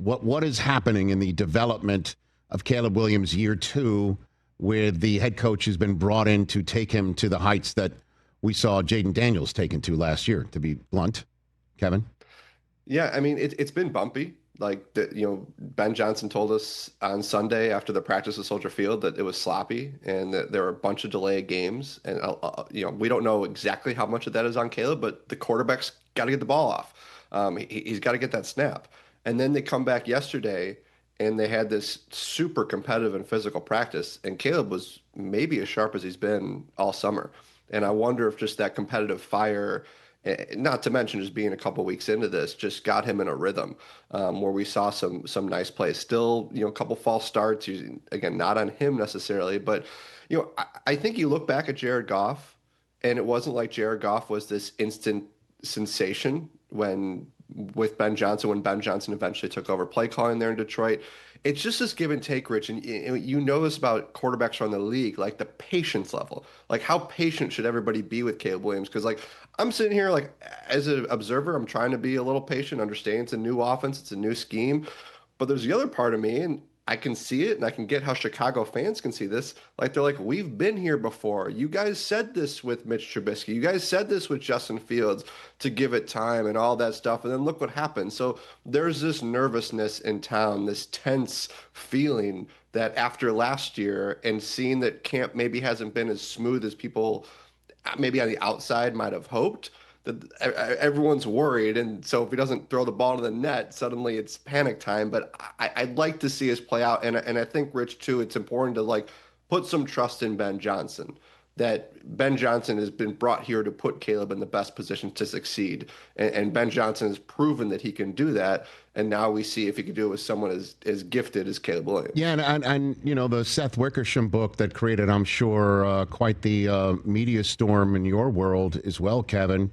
what is happening in the development of Caleb Williams year 2 with the head coach who's been brought in to take him to the heights that we saw Jaden Daniels taken to last year, to be blunt, Kevin? Yeah, I mean, it's been bumpy. Ben Johnson told us on Sunday after the practice at Soldier Field that it was sloppy and that there were a bunch of delayed games. And, we don't know exactly how much of that is on Caleb, but the quarterback's got to get the ball off. He's got to get that snap. And then they come back yesterday and they had this super competitive and physical practice. And Caleb was maybe as sharp as he's been all summer. And I wonder if just that competitive fire, not to mention just being a couple weeks into this, just got him in a rhythm where we saw some nice plays. Still, a couple false starts, again, not on him necessarily, but I think you look back at Jared Goff, and it wasn't like Jared Goff was this instant sensation when Ben Johnson eventually took over play calling there in Detroit. It's just this give and take, Rich, and you know this about quarterbacks around the league, like the patience level. Like, how patient should everybody be with Caleb Williams? Because, I'm sitting here, as an observer, I'm trying to be a little patient, understand it's a new offense, it's a new scheme. But there's the other part of me, and I can see it, and I can get how Chicago fans can see this. They're like, we've been here before. You guys said this with Mitch Trubisky. You guys said this with Justin Fields to give it time and all that stuff. And then look what happened. So there's this nervousness in town, this tense feeling that after last year and seeing that camp maybe hasn't been as smooth as people maybe on the outside might have hoped, that everyone's worried, and so if he doesn't throw the ball to the net, suddenly it's panic time. But I'd like to see us play out, and I think, Rich, too, it's important to put some trust in Ben Johnson, that Ben Johnson has been brought here to put Caleb in the best position to succeed, and Ben Johnson has proven that he can do that, and now we see if he can do it with someone as gifted as Caleb Williams. Yeah, and the Seth Wickersham book that created, I'm sure, quite the media storm in your world as well, Kevin,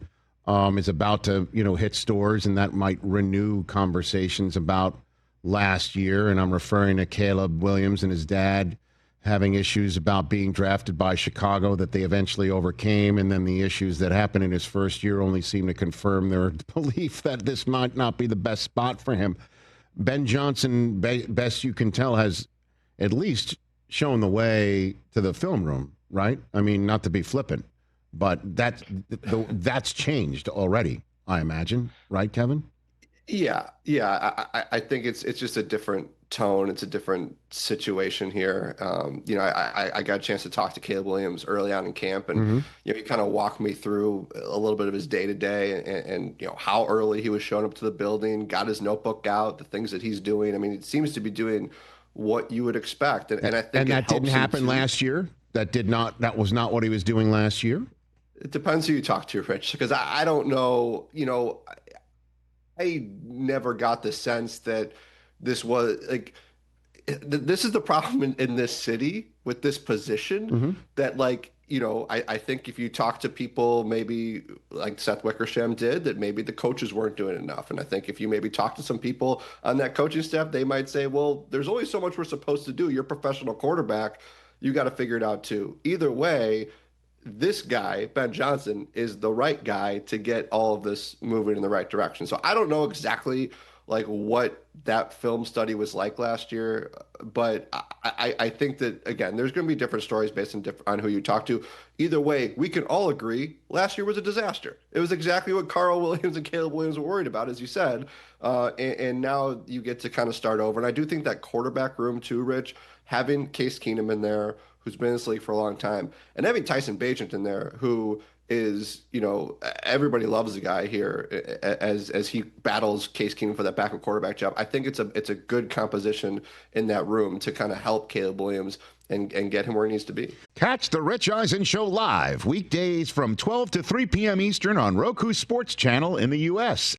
is about to, hit stores, and that might renew conversations about last year. And I'm referring to Caleb Williams and his dad having issues about being drafted by Chicago that they eventually overcame. And then the issues that happened in his first year only seem to confirm their belief that this might not be the best spot for him. Ben Johnson, best you can tell, has at least shown the way to the film room, right? I mean, not to be flippant, but that's changed already, I imagine, right, Kevin? Yeah. I think it's just a different tone. It's a different situation here. I got a chance to talk to Caleb Williams early on in camp, and he kind of walked me through a little bit of his day to day, and how early he was showing up to the building, got his notebook out, the things that he's doing. I mean, it seems to be doing what you would expect, and I think that didn't happen last year. That was not what he was doing last year. It depends who you talk to, Rich, because I don't know. I never got the sense that this was this is the problem in this city with this position, that I think if you talk to people, maybe like Seth Wickersham did, that maybe the coaches weren't doing enough. And I think if you maybe talk to some people on that coaching staff, they might say, well, there's only so much we're supposed to do. You're a professional quarterback. You got to figure it out too. Either way, this guy, Ben Johnson, is the right guy to get all of this moving in the right direction. So I don't know exactly what that film study was like last year, but I think that, again, there's going to be different stories based on who you talk to. Either way, we can all agree last year was a disaster. It was exactly what Carl Williams and Caleb Williams were worried about, as you said, and now you get to kind of start over. And I do think that quarterback room too, Rich, having Case Keenum in there, who's been in this league for a long time, and having Tyson Bagent in there, who is, everybody loves the guy here as he battles Case Keenum for that backup quarterback job. I think it's a good composition in that room to kind of help Caleb Williams and get him where he needs to be. Catch the Rich Eisen Show live weekdays from 12 to 3 p.m. Eastern on Roku Sports Channel in the U.S.